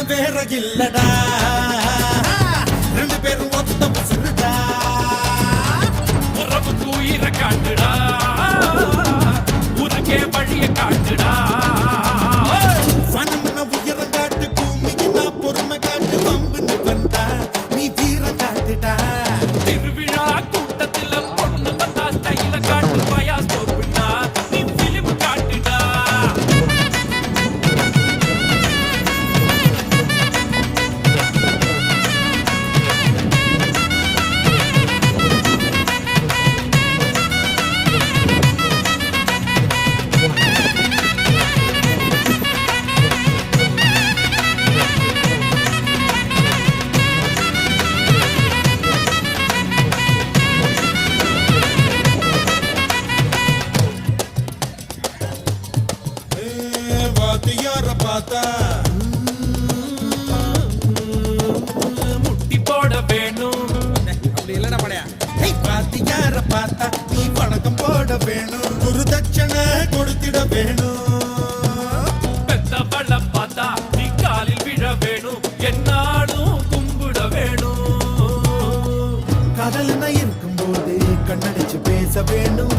வேற இல்லடா ரெண்டு பேரும் ஒத்த பசுடா உறவுக்கு உயிரை காட்டுடா உனக்கே வழிய காட்டுடா சனம்ன உயரம் காட்டு பூமிக்கு நான் பொறுமை காட்டு வம்புன்னு வந்தா நீ தீர காட்டுடா திருவிழா கூட்டத்துல பொண்ணு வந்தா ஸ்டைல காட்டு பயா ஸ்டோப்பிட்டா நீ பிலிம் காட்டுடா வாத்தியார பார்த்தா முட்டி போட வேணும் அப்படி இல்லடா படையா. வாத்தியார பார்த்தா நீ வணக்கம் போட வேணும் குரு தட்சணை கொடுத்திட வேணும் பெத்தவள பார்த்தா நீ காலில் விழ வேணும் என்னாலும் கும்பிட வேணும் கடல்னா இருக்கும்போது கண்ணடிச்சு பேச வேணும்